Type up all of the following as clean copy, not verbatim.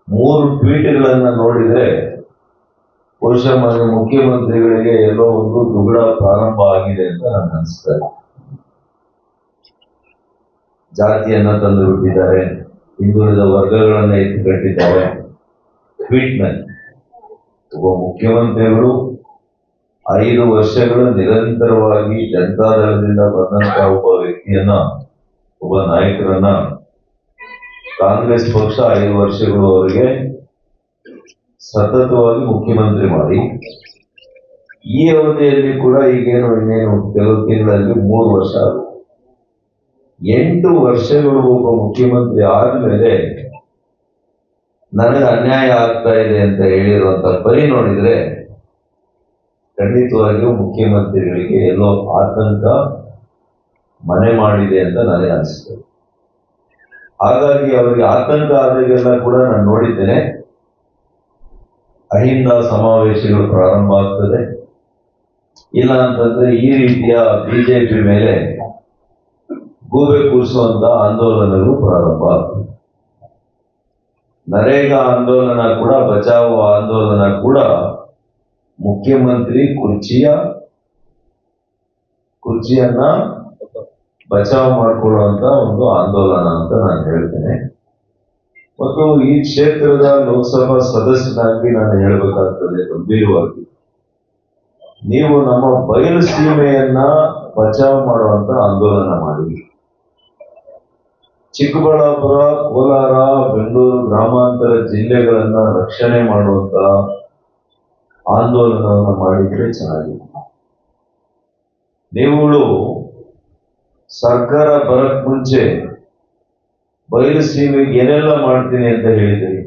ಮೂರು ಟ್ವೀಟ್ಗಳನ್ನ ನೋಡಿದ್ರೆ ಬಹುಶಃ ಮಾನ್ಯ ಮುಖ್ಯಮಂತ್ರಿಗಳಿಗೆ ಎಲ್ಲೋ ಒಂದು ದುಗುಡ ಪ್ರಾರಂಭ ಆಗಿದೆ ಅಂತ ನನಗೆ ಅನಿಸ್ತದೆ. ಜಾತಿಯನ್ನ ತಂದು ಬಿಟ್ಟಿದ್ದಾರೆ, ಹಿಂದುಳಿದ ವರ್ಗಗಳನ್ನ ಎತ್ತಿಕಟ್ಟಿದ್ದಾರೆ. ಟ್ವೀಟ್ನಲ್ಲಿ ಒಬ್ಬ ಮುಖ್ಯಮಂತ್ರಿಗಳು 5 ವರ್ಷಗಳು ನಿರಂತರವಾಗಿ ಜನತಾದಳದಿಂದ ಬಂದಂತಹ ಒಬ್ಬ ವ್ಯಕ್ತಿಯನ್ನ, ಒಬ್ಬ ನಾಯಕರನ್ನ ಕಾಂಗ್ರೆಸ್ ಪಕ್ಷ 5 ವರ್ಷಗಳು ಅವರಿಗೆ ಸತತವಾಗಿ ಮುಖ್ಯಮಂತ್ರಿ ಮಾಡಿ, ಈ ಅವಧಿಯಲ್ಲಿ ಕೂಡ ಈಗೇನು ಇನ್ನೇನು ಕೆಲವು ತಿಂಗಳಲ್ಲಿ 3 ವರ್ಷ 8 ವರ್ಷಗಳು ಒಬ್ಬ ಮುಖ್ಯಮಂತ್ರಿ ಆದ್ಮೇಲೆ ನನಗೆ ಅನ್ಯಾಯ ಆಗ್ತಾ ಇದೆ ಅಂತ ಹೇಳಿರುವಂತ ಪರಿ ನೋಡಿದ್ರೆ ಖಂಡಿತವಾಗಿಯೂ ಮುಖ್ಯಮಂತ್ರಿಗಳಿಗೆ ಎಲ್ಲೋ ಆತಂಕ ಮನೆ ಮಾಡಿದೆ ಅಂತ ನನಗೆ ಅನಿಸ್ತದೆ. ಹಾಗಾಗಿ ಅವರಿಗೆ ಆತಂಕ ಆದಾಗೆಲ್ಲ ಕೂಡ ನಾನು ನೋಡಿದ್ದೇನೆ, ಅಹಿಂದ ಸಮಾವೇಶಗಳು ಪ್ರಾರಂಭ ಆಗ್ತದೆ, ಇಲ್ಲ ಅಂತಂದ್ರೆ ಈ ರೀತಿಯ ಬಿಜೆಪಿ ಮೇಲೆ ಗೂಬೆ ಕೂರಿಸುವಂತ ಆಂದೋಲನಗಳು ಪ್ರಾರಂಭ ಆಗ್ತದೆ. ನರೇಗಾ ಆಂದೋಲನ ಕೂಡ, ಬಚಾವ್ ಆಂದೋಲನ ಕೂಡ ಮುಖ್ಯಮಂತ್ರಿ ಕುರ್ಚಿಯನ್ನ ಬಚಾವ್ ಮಾಡಿಕೊಳ್ಳುವಂತ ಒಂದು ಆಂದೋಲನ ಅಂತ ನಾನು ಹೇಳ್ತೇನೆ. ಮತ್ತು ಈ ಕ್ಷೇತ್ರದ ಲೋಕಸಭಾ ಸದಸ್ಯನಾಗಿ ನಾನು ಹೇಳಬೇಕಾಗ್ತದೆ ಗಂಭೀರವಾಗಿ, ನೀವು ನಮ್ಮ ಬಯಲು ಸೀಮೆಯನ್ನ ಬಚಾವ್ ಮಾಡುವಂತ ಆಂದೋಲನ ಮಾಡಿ. ಚಿಕ್ಕಬಳ್ಳಾಪುರ, ಕೋಲಾರ, ಬೆಂಗಳೂರು ಗ್ರಾಮಾಂತರ ಜಿಲ್ಲೆಗಳನ್ನ ರಕ್ಷಣೆ ಮಾಡುವಂತ ಆಂದೋಲನವನ್ನು ಮಾಡಿದ್ರೆ ಚೆನ್ನಾಗಿದೆ. ನೀವುಗಳು ಸರ್ಕಾರ ಬರಕ್ ಮುಂಚೆ ಬಯಲು ಸೀಮೆಗೆ ಏನೆಲ್ಲ ಮಾಡ್ತೀನಿ ಅಂತ ಹೇಳಿದ್ರಿ.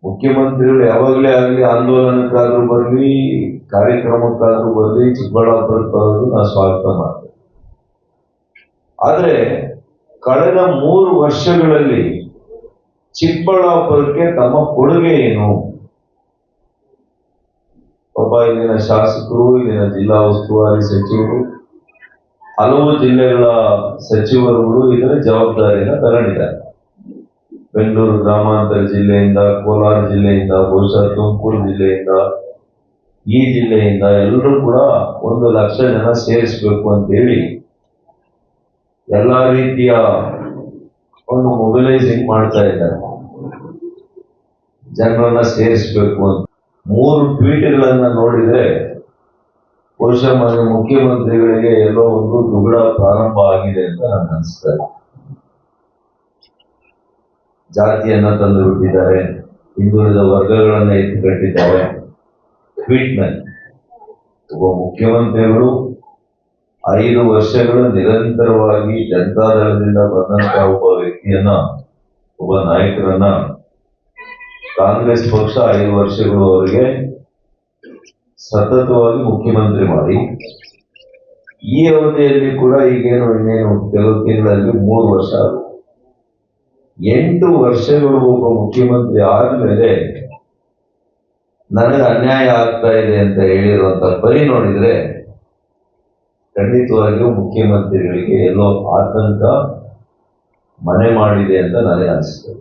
ಮುಖ್ಯಮಂತ್ರಿಗಳು ಯಾವಾಗಲೇ ಆಗಲಿ ಆಂದೋಲನಕ್ಕಾದ್ರೂ ಬರಲಿ, ಕಾರ್ಯಕ್ರಮಕ್ಕಾದ್ರೂ ಬರಲಿ, ಚಿಕ್ಕಬಳ್ಳಾಪುರಕ್ಕಾದ್ರೂ ನಾ ಸ್ವಾಗತ ಮಾಡ್ತೇನೆ. ಆದ್ರೆ ಕಳೆದ 3 ವರ್ಷಗಳಲ್ಲಿ ಚಿಕ್ಕಬಳ್ಳಾಪುರಕ್ಕೆ ತಮ್ಮ ಕೊಡುಗೆ ಏನು? ಒಬ್ಬ ಇಲ್ಲಿನ ಶಾಸಕರು, ಇಲ್ಲಿನ ಜಿಲ್ಲಾ ಉಸ್ತುವಾರಿ ಸಚಿವರು, ಹಲವು ಜಿಲ್ಲೆಗಳ ಸಚಿವರುಗಳು ಇದರ ಜವಾಬ್ದಾರಿಯನ್ನು ತಗೊಂಡಿದ್ದಾರೆ. ಬೆಂಗಳೂರು ಗ್ರಾಮಾಂತರ ಜಿಲ್ಲೆಯಿಂದ, ಕೋಲಾರ ಜಿಲ್ಲೆಯಿಂದ, ಬಹುಶಃ ತುಮಕೂರು ಜಿಲ್ಲೆಯಿಂದ, ಈ ಜಿಲ್ಲೆಯಿಂದ ಎಲ್ಲರೂ ಕೂಡ 1 ಲಕ್ಷ ಜನ ಸೇರಿಸಬೇಕು ಅಂತೇಳಿ ಎಲ್ಲಾ ರೀತಿಯ ಒಂದು ಮೊಬಿಲೈಸಿಂಗ್ ಮಾಡ್ತಾ ಇದ್ದಾರೆ, ಜನರನ್ನ ಸೇರಿಸಬೇಕು ಅಂತ. 3 ಟ್ವೀಟ್ಗಳನ್ನ ನೋಡಿದ್ರೆ ಬಹುಶಃ ಮಾನ್ಯ ಮುಖ್ಯಮಂತ್ರಿಗಳಿಗೆ ಎಲ್ಲೋ ಒಂದು ದುಗುಡ ಪ್ರಾರಂಭ ಆಗಿದೆ ಅಂತ ನನಗೆ ಅನಿಸ್ತದೆ. ಜಾತಿಯನ್ನ ತಂದು ಬಿಟ್ಟಿದ್ದಾರೆ, ಹಿಂದುಳಿದ ವರ್ಗಗಳನ್ನ ಎತ್ತಿಕಟ್ಟಿದ್ದಾರೆ. ಟ್ವೀಟ್ನಲ್ಲಿ ಒಬ್ಬ ಮುಖ್ಯಮಂತ್ರಿಗಳು 5 ವರ್ಷಗಳು ನಿರಂತರವಾಗಿ ಜನತಾದಳದಿಂದ ಬಂದಂತಹ ಒಬ್ಬ ವ್ಯಕ್ತಿಯನ್ನ, ಒಬ್ಬ ನಾಯಕರನ್ನ ಕಾಂಗ್ರೆಸ್ ಪಕ್ಷ 5 ವರ್ಷಗಳು ಅವರಿಗೆ ಸತತವಾಗಿ ಮುಖ್ಯಮಂತ್ರಿ ಮಾಡಿ, ಈ ಅವಧಿಯಲ್ಲಿ ಕೂಡ ಈಗೇನು ಇನ್ನೇನು ಕೆಲವು ತಿಂಗಳಲ್ಲಿ 3 ವರ್ಷ 8 ವರ್ಷಗಳು ಒಬ್ಬ ಮುಖ್ಯಮಂತ್ರಿ ಆದ್ಮೇಲೆ ನನಗೆ ಅನ್ಯಾಯ ಆಗ್ತಾ ಇದೆ ಅಂತ ಹೇಳಿರುವಂತ ಪರಿ ನೋಡಿದ್ರೆ ಖಂಡಿತವಾಗಿಯೂ ಮುಖ್ಯಮಂತ್ರಿಗಳಿಗೆ ಎಲ್ಲೋ ಆತಂಕ ಮನೆ ಮಾಡಿದೆ ಅಂತ ನನಗೆ ಅನಿಸ್ತದೆ.